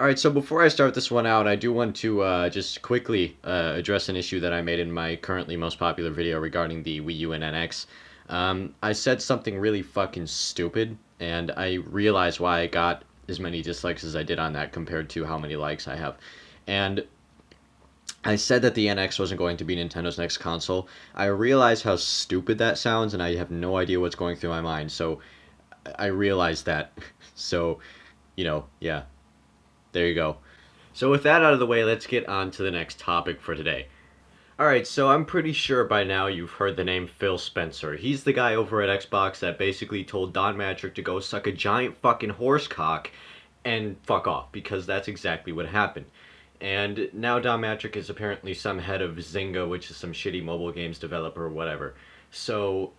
All right, so before I start this one out, I do want to just quickly address an issue that I made in my currently most popular video regarding the Wii U and NX. I said something really fucking stupid, and I realized why I got as many dislikes as I did on that compared to how many likes I have. And I said that the NX wasn't going to be Nintendo's next console. I realize how stupid that sounds, and I have no idea what's going through my mind. So I realized that. So, yeah, there you go. So with that out of the way, let's get on to the next topic for today. Alright, so I'm pretty sure by now you've heard the name Phil Spencer. He's the guy over at Xbox that basically told Don Matrick to go suck a giant fucking horse cock and fuck off, because that's exactly what happened. And now Don Matrick is apparently some head of Zynga, which is some shitty mobile games developer or whatever. So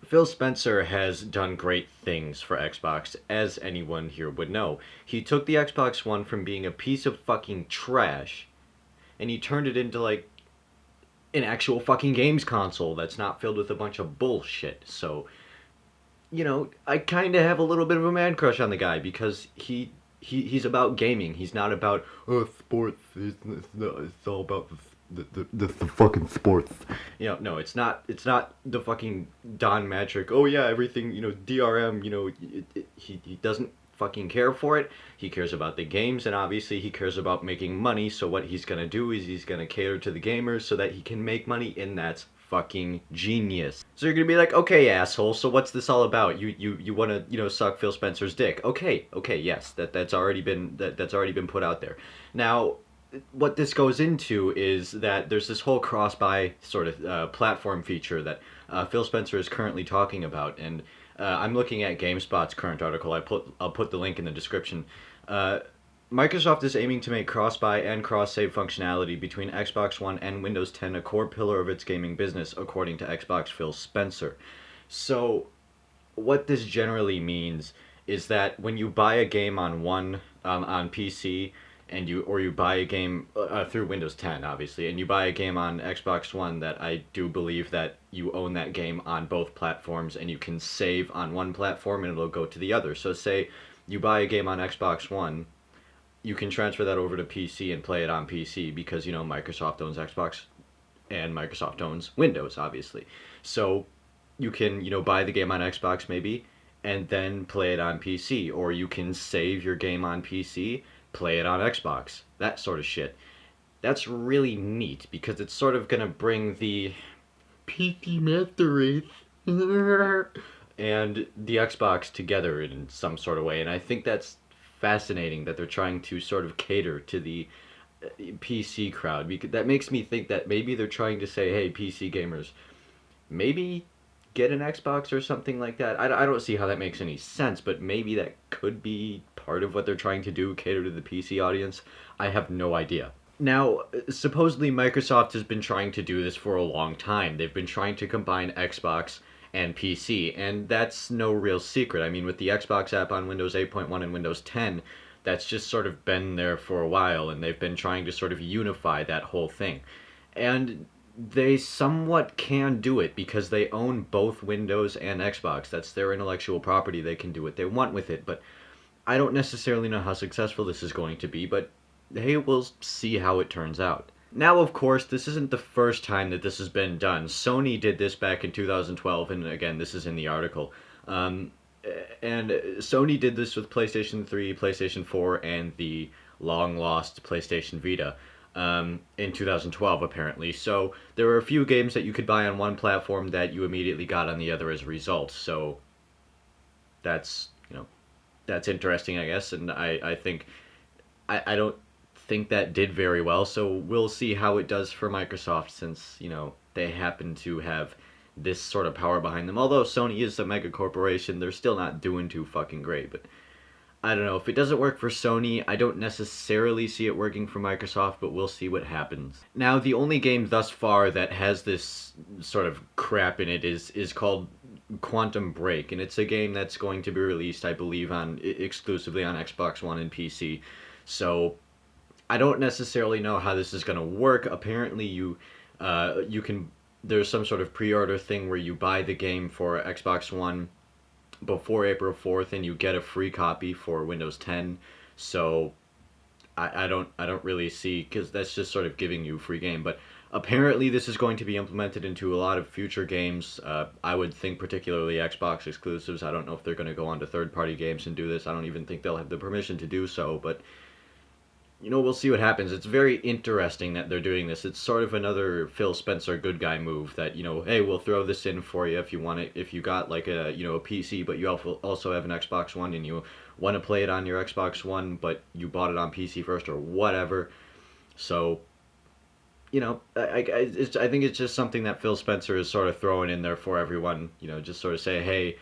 Phil Spencer has done great things for Xbox, as anyone here would know. He took the Xbox One from being a piece of fucking trash, and he turned it into, like, an actual fucking games console that's not filled with a bunch of bullshit. So, I kind of have a little bit of a man crush on the guy because he's about gaming. He's not about sports. It's all about the fucking sports. No, it's not the fucking Don Matrick. Oh yeah, everything. DRM. He doesn't fucking care for it. He cares about the games, and obviously he cares about making money. So what he's gonna do is he's gonna cater to the gamers so that he can make money, and that's fucking genius. So you're gonna be like, okay, asshole. So what's this all about? You want to suck Phil Spencer's dick? Okay, yes, that's already been put out there. Now, what this goes into is that there's this whole cross-buy sort of platform feature that Phil Spencer is currently talking about, and I'm looking at GameSpot's current article. I'll put the link in the description. Microsoft is aiming to make cross-buy and cross-save functionality between Xbox One and Windows 10 a core pillar of its gaming business, according to Xbox Phil Spencer. So, what this generally means is that when you buy a game on PC, and you buy a game through Windows 10, obviously, and you buy a game on Xbox One, that I do believe that you own that game on both platforms, and you can save on one platform and it'll go to the other. So say you buy a game on Xbox One, you can transfer that over to PC and play it on PC because, Microsoft owns Xbox and Microsoft owns Windows, obviously. So you can, buy the game on Xbox maybe and then play it on PC, or you can save your game on PC, play it on Xbox, that sort of shit. That's really neat because it's sort of gonna bring the PC Master Race and the Xbox together in some sort of way, and I think that's fascinating that they're trying to sort of cater to the PC crowd. Because that makes me think that maybe they're trying to say, hey, PC gamers, maybe get an Xbox or something like that. I don't see how that makes any sense, but maybe that could be part of what they're trying to do, cater to the PC audience. I have no idea. Now, supposedly Microsoft has been trying to do this for a long time. They've been trying to combine Xbox and PC, and that's no real secret. I mean, with the Xbox app on Windows 8.1 and Windows 10, that's just sort of been there for a while, and they've been trying to sort of unify that whole thing. And they somewhat can do it because they own both Windows and Xbox. That's their intellectual property. They can do what they want with it, but I don't necessarily know how successful this is going to be, but hey, we'll see how it turns out. Now, of course, this isn't the first time that this has been done. Sony did this back in 2012, and again, this is in the article. And Sony did this with PlayStation 3, PlayStation 4, and the long-lost PlayStation Vita in 2012, apparently. So there were a few games that you could buy on one platform that you immediately got on the other as a result. So that's, that's interesting, I guess, and I think... I don't think that did very well, so we'll see how it does for Microsoft since, they happen to have this sort of power behind them. Although Sony is a mega corporation, they're still not doing too fucking great, but I don't know. If it doesn't work for Sony, I don't necessarily see it working for Microsoft, but we'll see what happens. Now, the only game thus far that has this sort of crap in it is called Quantum Break, and it's a game that's going to be released, I believe, exclusively on Xbox One and PC. So I don't necessarily know how this is going to work. Apparently, you can. There's some sort of pre-order thing where you buy the game for Xbox One before April 4th, and you get a free copy for Windows 10. So I don't really see, because that's just sort of giving you free game. But apparently this is going to be implemented into a lot of future games. I would think particularly Xbox exclusives. I don't know if they're going to go on to third party games and do this. I don't even think they'll have the permission to do so. But we'll see what happens. It's very interesting that they're doing this. It's sort of another Phil Spencer good guy move that, hey, we'll throw this in for you if you want it. If you got like a PC, but you also have an Xbox One and you want to play it on your Xbox One, but you bought it on PC first or whatever. So, I think it's just something that Phil Spencer is sort of throwing in there for everyone. Just sort of say, hey,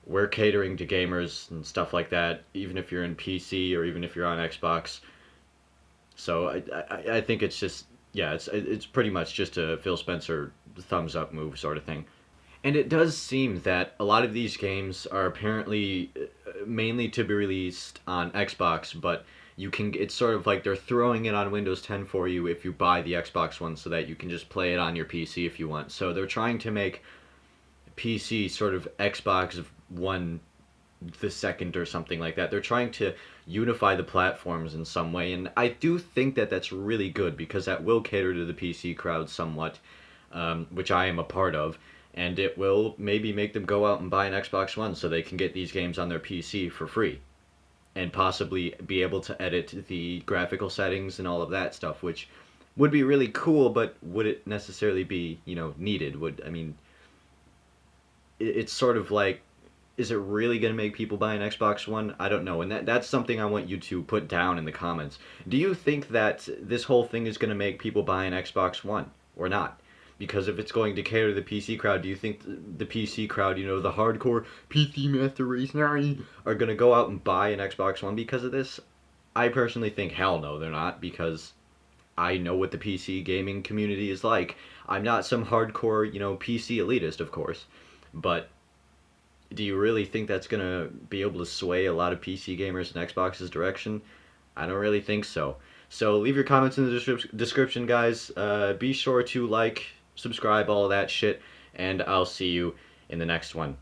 we're catering to gamers and stuff like that, even if you're in PC or even if you're on Xbox. So I think it's just, yeah, it's pretty much just a Phil Spencer thumbs up move sort of thing. And it does seem that a lot of these games are apparently mainly to be released on Xbox, but it's sort of like they're throwing it on Windows 10 for you if you buy the Xbox One so that you can just play it on your PC if you want. So they're trying to make PC sort of Xbox One the second or something like that. They're trying to unify the platforms in some way, and I do think that that's really good because that will cater to the PC crowd somewhat, which I am a part of, and it will maybe make them go out and buy an Xbox One so they can get these games on their PC for free and possibly be able to edit the graphical settings and all of that stuff, which would be really cool, but would it necessarily be, needed? It's sort of like, is it really going to make people buy an Xbox One? I don't know. And that's something I want you to put down in the comments. Do you think that this whole thing is going to make people buy an Xbox One or not? Because if it's going to cater to the PC crowd, do you think the PC crowd, the hardcore PC Master Race are going to go out and buy an Xbox One because of this? I personally think hell no, they're not, because I know what the PC gaming community is like. I'm not some hardcore, PC elitist, of course, but do you really think that's going to be able to sway a lot of PC gamers in Xbox's direction? I don't really think so. So leave your comments in the description, guys. Be sure to like, subscribe, all of that shit, and I'll see you in the next one.